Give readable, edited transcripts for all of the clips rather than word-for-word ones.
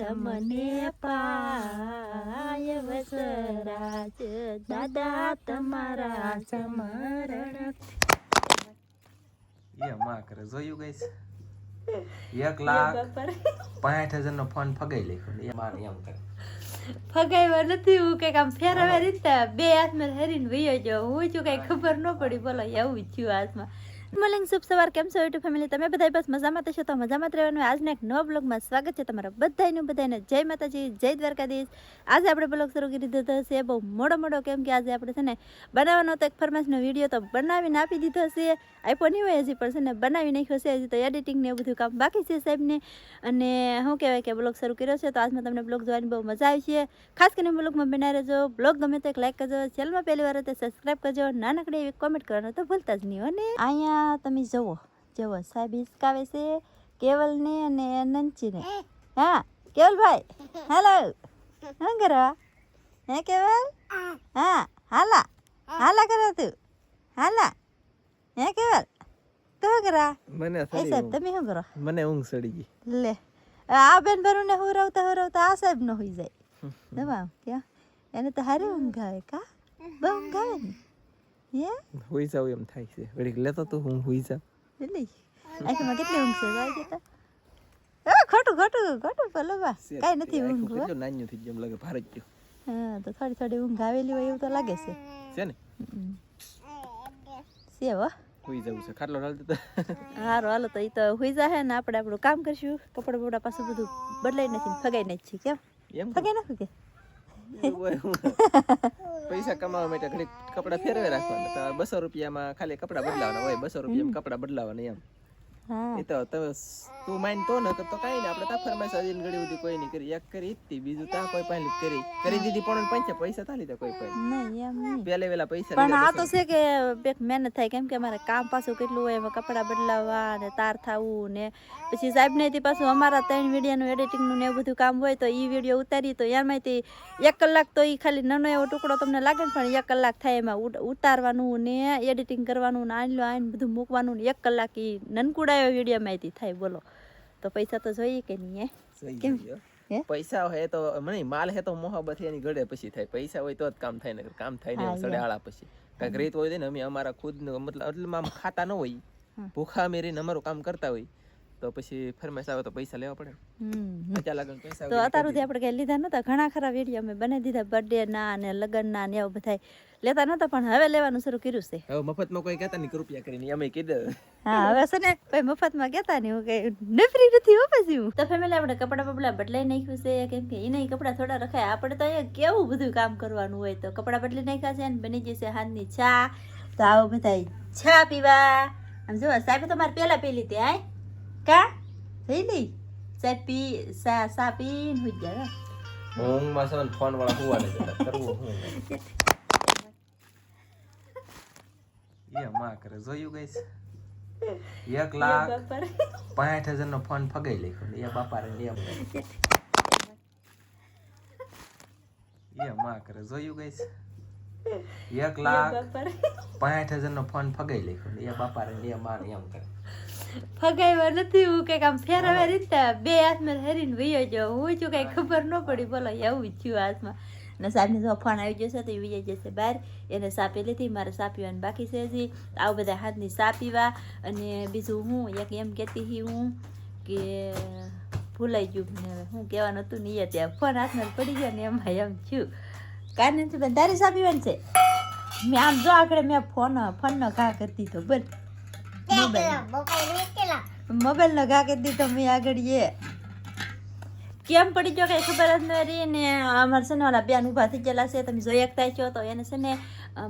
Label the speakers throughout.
Speaker 1: તમને પાય વસરાજ દાદા તમારા સમરણ
Speaker 2: એ માં કરે જોયું ગઈસ 1,65,000 નો ફોન ફગાઈ લેખ્યો એ મારે એમ કરે
Speaker 1: ફગાવ્યા નથી હું કઈક આમ ફેરવે રીતે બે હાથમાં હરીને વયો જાવ હું છું કઈ ખબર ન પડી બોલો એવું થયું હાથમાં મોર્નિંગ શુભ સવાર કેમ છો યુટ્યુબ ફેમિલી તમે બધા બસ મજામાં તો છો તો મજામાં જ રહેવાનું આજના એક નવા બ્લોગમાં સ્વાગત છે તમારા બધાને જય માતાજી જય દ્વારકાધીશ આજે આપણે બ્લોગ શરૂ કરી દીધો છે બહુ મોડો કેમ કે આજે આપણે છે ને બનાવવાનો તો એક ફરમાઈશનો વિડીયો તો બનાવીને આપી દીધો છે આપ્યો નહીં હોય હજી પણ છે ને બનાવી નાખ્યો છે હજી તો એડિટિંગ ને એવું બધું કામ બાકી છે સાહેબને અને શું કહેવાય કે બ્લોગ શરૂ કર્યો છે તો આજમાં તમને બ્લોગ જોવાની બહુ મજા આવી છે ખાસ કરીને બ્લોગમાં બનાવી રહેજો બ્લોગ ગમે તો એક લાઈક કરજો ચેનલમાં પહેલી વાર તો સબસ્ક્રાઈબ કરજો નાનકડી એવી કોમેન્ટ કરવાનું તો ભૂલતા જ નહીં અને અહીંયા તમે જુઓ સાહેબ હિસકાવે છે કેવલને અને નંચીને હા કેવલભાઈ હેલો શું કરવા હે કેવલ હા હાલા કરો તું હાલા હે કેવલ તું શું કરવા
Speaker 2: મને
Speaker 1: સાહેબ તમે શું કરો
Speaker 2: મને ઊંઘ ચડી ગઈ
Speaker 1: લે આ બેન ભરુને હુરવતા આ સાહેબ નો હોઈ જાય દવા ક્યાં એને તો હારી ઊંઘ આવે કા બહુ ઊંઘ આવે ને હે
Speaker 2: હુઈ જાવ એમ થાય છે ઘડીક લેતો તો હું હુઈ જાવ
Speaker 1: એટલે આખીમાં કેટલી ઊંઘ છે જાય જતા ખોટું ભલો બા કાંઈ નથી ઊંઘ
Speaker 2: કેટલું નાન્યું થઈ ગયું એમ લાગે ભારે ગયો
Speaker 1: હા તો થોડી ઊંઘ આવેલી હોય એવું તો લાગે છે
Speaker 2: ને
Speaker 1: હો
Speaker 2: હુઈ જવું છે ખાટલો ઢાળ દેતા
Speaker 1: હારું હાલો તો એ તો હુઈ જાહે ને આપણે આપણું કામ કરશું કપડા બપડા પાછું બધું બદલાઈ નથી ફગાઈ નથી કેમ
Speaker 2: એમ
Speaker 1: ફગાઈ નાખું કે
Speaker 2: પૈસા કમાવા માટે ઘડી કપડા ફેરવે રાખવાના તો 200 રૂપિયામાં ખાલી કપડા બદલાવાના હોય 200 રૂપિયામાં કપડા બદલાવાના એમ એ તો તમે તું માઈન તો ન કરતો કઈ ને આપણે તા ફરમાઈશ આજીને ઘડી ઉધી કોઈ નહીં કરી એક કરી હતી બીજું તા કોઈ પાણી કરી દીધી પણ પૈસા તાલી દે કોઈ પાણી
Speaker 1: નહીં એમ નહીં
Speaker 2: વેલા પૈસા
Speaker 1: પણ આ તો છે કે બેક મહેનત થાય કેમ કે અમારે કામ પાછું કેટલું હોય એમાં કપડા બદલાવા ને તાર થાવું ને પછી સાહેબ ને પાછું અમારા 3 વિડીયોનું એડિટિંગનું ને એવું બધું કામ હોય તો એ વિડીયો ઉતારી તો એમાંથી 1 કલાક તો એ ખાલી નાનો એવો ટુકડો તમને લાગે ને પણ 1 કલાક થાય એમાં ઉતારવાનું ને એડિટિંગ કરવાનું ને આને બધું મૂકવાનું ને 1 કલાક એ નનકુડા વિડીયો માહિતી થાય બોલો તો પૈસા તો જોઈએ કે નહીં કેમ
Speaker 2: પૈસા હોય તો મને માલ હે તો મોહબ્બત એની ગળે પછી થાય પૈસા હોય તો જ કામ થાય ને કામ થાય ને સડે આળા પછી કાંઈક રીત હોય ને અમે અમારા ખુદ મતલબ આમ ખાતા ન હોય ભૂખા મેરીને અમારું કામ કરતા હોય તો પછી ફરમાઈશ આવે તો પૈસા લેવા પડે પૈસા
Speaker 1: તો અત્યાર સુધી આપણે કઈ લીધા નતા ઘણા ખરા વિડીયો અમે બનાવી દીધા બર્થડે ના ને લગ્ન ના ને એવું બધા લેતા નતા પણ હવે લેવાનું શરૂ કર્યું છે
Speaker 2: હવે મફતમાં કોઈ કહેતા નહીં રૂપિયા કરીને અમે કીધું
Speaker 1: હા હવે છે ને કોઈ મફતમાં કહેતા નહીં હું કઈ નફરી નથી હો પછી હું તો ફેમિલી આપણે કપડા બપડા બદલાઈ નાખ્યું છે કેમ કે એને કપડા થોડા રખાય આપણે તો અહીંયા કેવું બધું કામ કરવાનું હોય તો કપડા બદલી નાખ્યા છે અને બની જશે હાથની ચા તો આવો બધા ચા પીવા આમ જો સાહેબ તો મારે પેલા પી લીધી આય કા થઈ નહીં સા પીને હુઈ ગયા
Speaker 2: ઊંઘમાં છે ને ફોન વાળા હુવાને જતા કરવું હું એ માં કરે જોયું ગઈસ 1,65,000 નો ફોન ફગાઈ લેખ્યો એ બાપા રે એ માં કરે જોયું ગઈસ 1,65,000 નો ફોન ફગાઈ લેખ્યો એ બાપા રે માં એમ કરે
Speaker 1: ફગાવ્યા નથી હું કઈક આમ ફેરવે રીતે બે હાથમાં હરીને વયો જાવ હું છું કઈ ખબર ન પડી બોલો એવું થયું હાથમાં ને સાહેબને જો ફોન આવી જશે તો એ વહી જશે બહાર એને સા પી લીધી મારે સા પીવાની બાકી છે હજી આવું બધા હાથની સા પીવા અને બીજું હું એક એમ કહેતી હતી હું કે ભૂલાઈ ગયું ને હું કહેવાનું હતું નહીં ત્યાં ફોન હાથમાં પડી ગયો ને એમાં એમ થયું કાંઈ નથી બેન તારી સા પીવાની છે મેં આમ જો આગળ મેં ફોનનો ઘા કરી દીધો બોલ મોબાઈલ નો ઘા કરી દીધો મેં આગળ એ કેમ પડી ગયો કઈ ખબર જ ન રહી ને અમારે છે ને ઓલા બેન ઊભા થઈ ગયેલા છે તમે જોઈ એકતા છો તો એને છે ને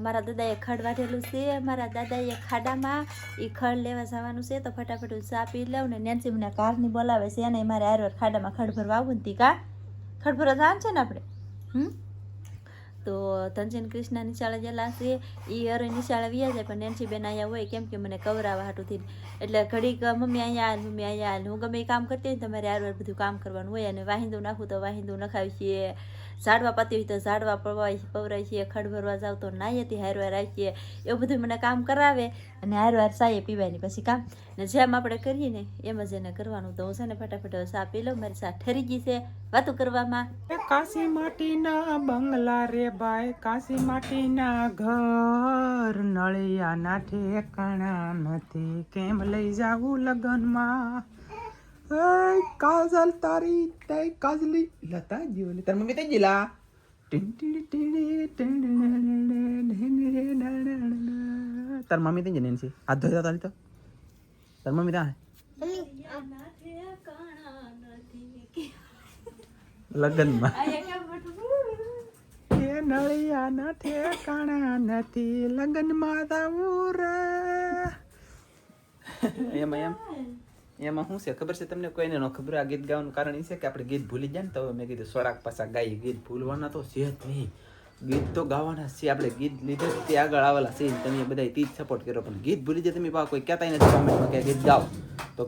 Speaker 1: મારા દાદાએ ખડ વાઢેલું છે મારા દાદાએ ખાડામાં એ ખડ લેવા જવાનું છે તો ફટાફટ ચા પી લઉં ને નેન્સી મને કારની બોલાવે છે એને મારે આરવાર ખાડામાં ખડ ભરવા આવું ને કા ખડ ભરવા જવાનું છે ને આપણે તો ધનજીન કૃષ્ણ નિશાળે ગયેલા છે એ અરે નિશાળે વ્યા જાય પણ નેન્સી બેન અહીંયા હોય કેમ કે મને કવરાવા હાટુથી એટલે ઘડીક મમ્મી અહીંયા આલ મમ્મી અહીંયા આલ હું ગમે એ કામ કરતી હોય ને તમારે આરવાર બધું કામ કરવાનું હોય અને વાહિંદું નાખું તો વાહિંદું નખાવી છીએ ઝાડવા પાતી હોય તો ઝાડવા પવરાય છે ખડ ભરવા જાવ તો નાહીથી હારવાર રાખીએ એવું બધું મને કામ કરાવે અને હારવાર સાયે પીવાની પછી કામ ને જેમ આપણે કરીએ ને એમ જ એને કરવાનું તો હું છે ને ફટાફટ સા પી લઉં મારી સા ઠરી ગઈ છે વાતો કરવામાં
Speaker 2: કાશી માટીના બંગલા રે ભાઈ કાશી માટીના ઘર નળિયાના ઠેકાણા નથી કેમ લઈ જાવું લગનમાં કાજલ તારી તઈ કાજલી લતા જીવલી તાર મમ્મી તઈ ગયેલા તાર મમ્મી તઈ જઈને છે હાથ ધોઈ તારી તો તાર મમ્મી ત્યાં લગનમાં એ નળિયાના ઠેકાણા નથી લગનમાં જાવું રે એમાં શું છે ખબર છે તમને કોઈને ન ખબર આ ગીત ગાવાનું કારણ એ છે કે આપણે ગીત ભૂલી જાય ને તો મેં કીધું સોરાક પાછા ગાઈ ગીત ભૂલવાના તો છે જ નહીં ગીત તો ગાવાના છે આપણે ગીત લીધે તે આગળ આવેલા છે તમે બધા તી જ સપોર્ટ કર્યો પણ ગીત ભૂલી જાય તમે કોઈ કહેતા નથી કોમેન્ટમાં કે ગીત ગાઓ તો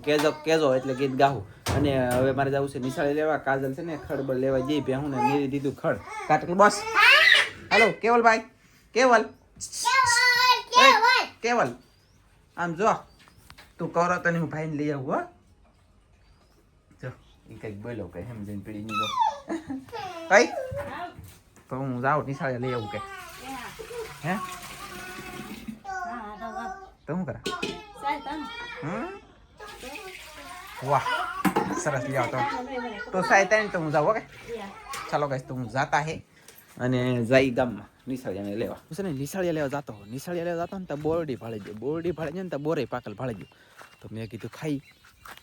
Speaker 2: કહેજો એટલે ગીત ગાવું અને હવે મારે જવું છે નિશાળે લેવા કાજલ છે ને ખડબડ લેવા જઈ ભેહું ને મેરી દીધું ખડ કાટલ બોસ હેલો કેવલભાઈ કેવલ આમ જો તું કરો તને હું ભાઈને લઈ આવું હો જો એ કંઈક બોલો કઈ એમ જઈને પીડી ની કઈ તો હું જાઉં નિશાળે લઈ આવું કે હે તો હું કરા વાહ સરસ લઈ આવતો તો સાયતા ને તો હું જાઉં ઓકે ચાલો ગાઈસ તો હું જાતા હે અને જઈ ગામમાં નિશાળિયાને લેવા હું છે ને નિશાળિયા લેવા જતો ને તો બોરડી ભાળી જાય ને તો બોરે પાકલ ભાળી ગયો તો મેં કીધું ખાઈ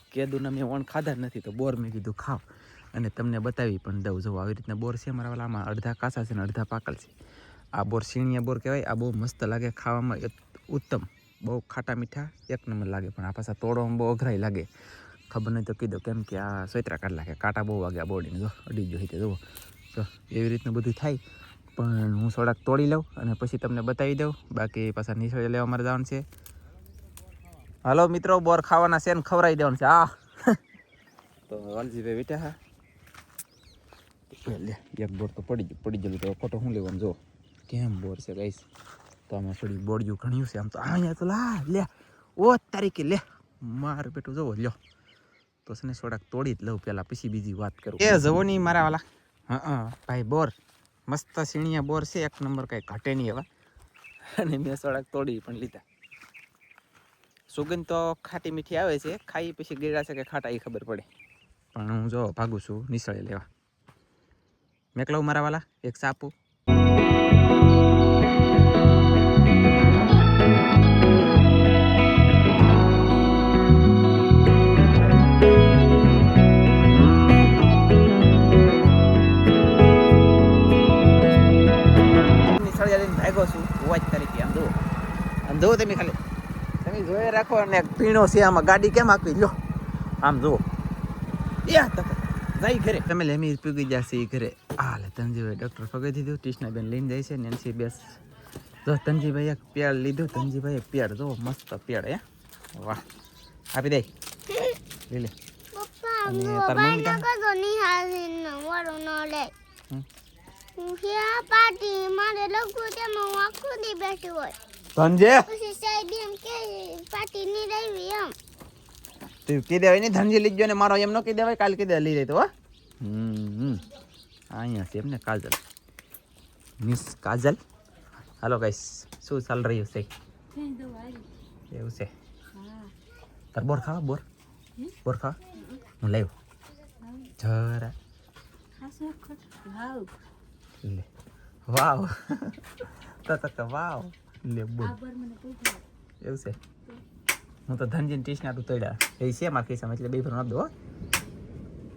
Speaker 2: કેદું ને મેં ઓણ ખાધા જ નથી તો બોર મેં કીધું ખાવ અને તમને બતાવી પણ દઉં જો આવી રીતના બોર છે મારા વાલામાં અડધા કાસા છે ને અડધા પાકલ છે આ બોર સીણિયા બોર કહેવાય આ બહુ મસ્ત લાગે ખાવામાં ઉત્તમ બહુ ખાટા મીઠા એક નંબર લાગે પણ આ પાછા તોડવામાં બહુ અઘરાઈ લાગે ખબર નહીં તો કીધું કેમ કે આ સોયત્રા કાઢ લાગે કાંટા બહુ વાગે આ બોરડીને જો અડી ગયો હોય જુઓ તો એવી રીતનું બધું થાય પણ હું થોડાક તોડી લઉં અને પછી તમને બતાવી દઉં બાકી પાછા નિશાળે લેવા મારે જવાનું છે હાલો મિત્રો બોર ખાવાના છે ને ખવડાવી દેવાનું છે તો વાલજીભાઈ બેઠા હા લે એક બોર તો પડી ગયેલું તો ફોટો શું લેવાનું જો કેમ બોર છે ગાઈસ તો આમાં થોડી બોડિયું ઘણ્યું છે આમ તો અહીંયા તો લે ઓ તારીખે લે માર બેટું જોવો લ્યો તો છે ને થોડાક તોડી જ લઉં પહેલાં પછી બીજી વાત કરું એ જવો નહીં મારા વાલા હા ભાઈ બોર મસ્ત સીણિયા બોર છે એક નંબર કાંઈ ઘટે નહીં હવે અને મેં થોડાક તોડી પણ લીધા સુગંધ તો ખાટી મીઠી આવે છે ખાઈ પછી ગીરા છે કે ખાટા એ ખબર પડે પણ હું જો ભાગું છું નિશાળે લેવા મેકલાવું મારા વાલા એક સાપુ ભાગો છું વોચ તરીકે આમ જુઓ તમે ખાલી તમે જોઈ રાખો અને પીણો છે આમાં ગાડી કેમ આપી લો આમ જુઓ જાય ઘરે તમે લેમી પીગી જશે ઘરે હાલે તનજીભાઈ ડૉક્ટર ફગાઈ દીધું ટીશનાબેન લઈને જાય છે નેન્સી બેસ જો તનજીભાઈ એક પેડ લીધું તનજીભાઈ પેડ જો મસ્ત પેડ હે વાહ આપી દે લઈ લે અને તાર મમ્મી
Speaker 3: પાર્ટી મારે લગુ તેમાં આખું દી બેઠી હોય
Speaker 2: ધનજે
Speaker 3: પછી સાહેબ એમ કે પાર્ટી ની રહી એમ
Speaker 2: તું કી દેવાય ને ધનજી લીજો ને મારો એમ નો કી દેવાય કાલ કી દે લઈ લેતો હો અહીંયા છે એમને કાજલ મિસ કાજલ હાલો ગાઈસ શું ચાલ રહ્યું છે એવું છે તાર બોર ખાવા બોર ખાવા હું લાવ્યો જરા લે વાવ તો વાવ લે બોલ એવું છે હું તો ધનજીને ટીશ નાટું તોડ્યા એ છે મારા ખિસ્સામાં એટલે બે ફર ન દો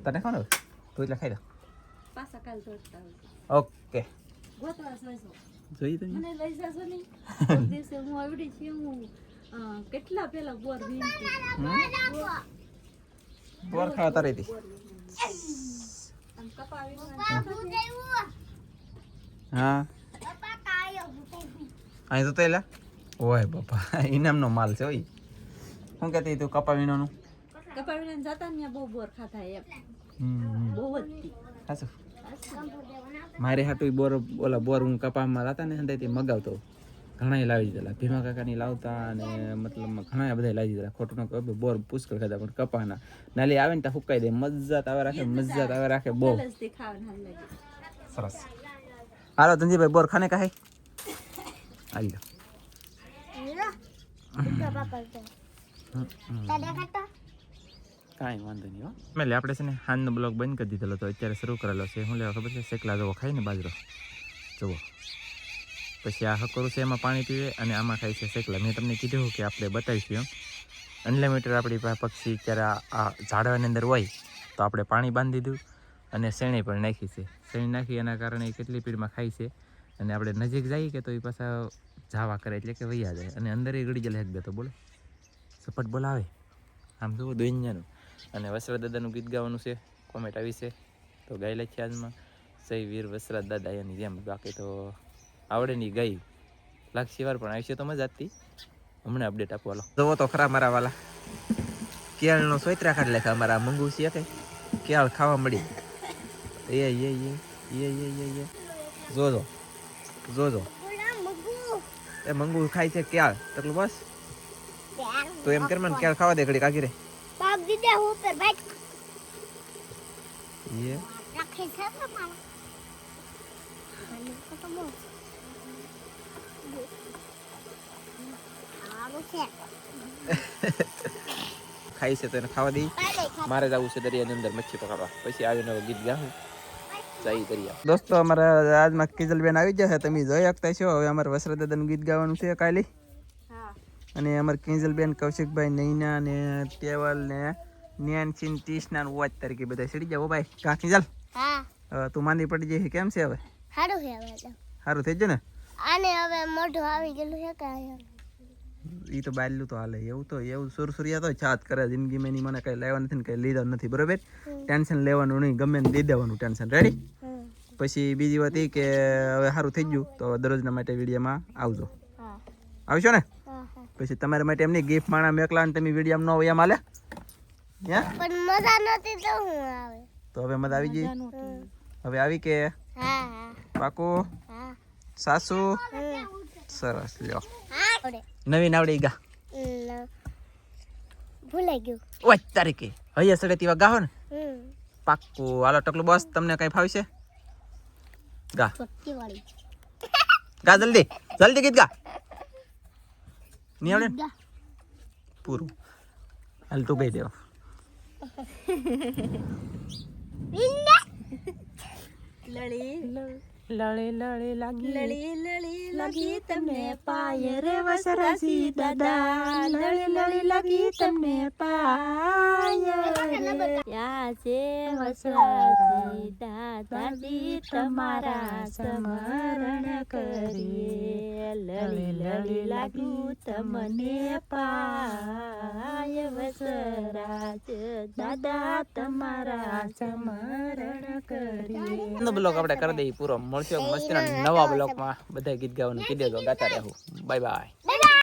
Speaker 2: તને ખાવ તું એટલે ખાઈ દો ઓકે જોઈ તો
Speaker 1: મને લઈ જાશો નહીં દિવસે હું આવડી છે હું કેટલા પેલા બોર વીણતી
Speaker 2: બોર ખાવા તારી હતી હા
Speaker 4: અહીં તો તેલા ઓય બાપા ઇનામનો માલ છે ઓય શું કહેતી તું કપા વીણોનું
Speaker 1: કપાવીને જતા ને બહુ બોર ખાતા એમ બહુ જ
Speaker 4: હાસુ મારે હાટું બોર ઓલા બોર હું કપામાં લાતા ને હંદાઈથી મગાવતો ઘણાય લાવી દીધેલા ભીમા કાકાની લાવતા અને મતલબ ઘણા બધા લાવી દીધેલા ખોટું ન કહે બોર પુષ્કળ ખાતા પણ કપાના નાલી આવે ને ત્યાં હુકાઈ દે મજા આવે રાખે બહુ સરસ હાલો ધનજીભાઈ બોર ખાને કાહે આવી કાંઈ વાંધો નહીં હો એટલે આપણે છે ને હાનનો બ્લોગ બંધ કરી દીધેલો તો અત્યારે શરૂ કરેલો છે શું લેવા ખબર છે શેકલા જવો ખાય ને બાજરો જુઓ પછી આ હકોરું છે એમાં પાણી પીવે અને આમાં ખાય છે શેકલા મેં તમને કીધું કે આપણે બતાવીશું અનલિમિટેડ આપણી પાસે પક્ષી ત્યારે આ ઝાડવાની અંદર હોય તો આપણે પાણી બાંધી દીધું અને શેણી પણ નાખી છે શેણી નાખી એના કારણે એ કેટલી સ્પીડમાં ખાય છે અને આપણે નજીક જઈએ કે તો એ પાછા જાવા કરે એટલે કે વૈયા જાય અને અંદર એ ગળી જલે એક તો બોલે સપટ બોલાવે આમ જુઓ દુનિયાનું અને વસરાજ દાદાનું ગીત ગાવાનું છે કોમેન્ટ આવી છે તો ગાઈ લખી આજમાં જય વીર વસરાજ દાદા એની જેમ બાકી તો આવડે નહીં ગઈ લાગશે વાર પણ આવશે તો મજા હતી હમણાં અપડેટ આપવા લો જુઓ તો ખરા મારા વાલા કેળનો સોયત્રા કાઢ લેખા અમારા મંગુ છે કે કેળ ખાવા મળી એ જોજો જોજો એ મંગુ ખાય છે કેળ તકલું બસ તો એમ કર મને કેળ ખાવા દે ઘડી કાકી રે
Speaker 3: બાપ દીદે હું પર બેઠ
Speaker 4: ये
Speaker 3: રાખે છે મામા મને તો મો આવું છે
Speaker 4: ખાઈ છે તો એને ખાવા દઈ મારે જવું છે દરિયાની અંદર મચ્છી પકડવા પછી આવીને ગીત ગાવું જઈ દરિયા દોસ્તો અમારા આજમાં કિજલબેન આવી જશે તમે જોઈ શકતા છો હવે અમારે વસરા દાદાનું ગીત ગાવાનું છે કાલે અને અમારે કિંજલબેન કૌશિકભાઈ નૈના ને ટેવલ ને નેનસિન તીસના વોચ તરીકે બધા સીડી જાવ ભાઈ કા કિંજલ
Speaker 3: હા
Speaker 4: તું માંદી પડી જઈ કેમ છે હવે
Speaker 3: સારું છે હવે તો
Speaker 4: સારું થઈ ગયું ને
Speaker 3: આને હવે મોઢું આવી ગયેલું છે કે
Speaker 4: ઈ તો બાયલું તો હાલે એવું સુરસુરિયા તો છાત કરે જિંદગીમાં એની મને કઈ લેવા નથી ને કઈ લીધા નથી બરોબર ટેન્શન લેવાનું નહીં ગમે ને દઈ દેવાનું ટેન્શન રેડી પછી બીજી વાત એ કે હવે સારું થઈ ગયું તો દરરોજના માટે વિડીયોમાં આવજો આવશો ને પછી તમારા માટે એમની ગિફ્ટ માણા મેકલા ને તમે વિડીયો ન હોય એમ હાલે
Speaker 3: પણ મજા નતી તો હું આવે
Speaker 4: તો હવે મજા આવી ગઈ હવે આવી કે
Speaker 3: હા હા
Speaker 4: પાકો
Speaker 3: હા
Speaker 4: સાસુ સરસ લ્યો
Speaker 3: હા
Speaker 4: નવીન આવડી ગા
Speaker 3: ભૂલાઈ ગયું
Speaker 4: ઓય તારીખે હૈયા સડે તીવા ગાહો ને પાક્કું હાલો ટકલું બસ તમને કઈ ફાવશે ગા
Speaker 3: ચોટકી વાળી
Speaker 4: ગા જલ્દી ગીત ગા નહીં આવડે ને? પૂરું હાલ તું ગઈ દેવ
Speaker 1: લળી લાગી તમને પાય રે વસરાજી દાદા લળી લાગી તમને પાય રે યા છે વસરાજી દાદાજી તમારા સ્મરણ કરીએ લળી લાગ્યું તમને પાય વસરાજ દાદા તમારા સ્મરણ કરીએ
Speaker 4: બ્લોગ આપણે કરી દઈએ પૂરો મળશે મસ્તીના નવા બ્લોગમાં બધા ગીત ગાવાનું કીધે તો ગાતા રહેવું બાય બાય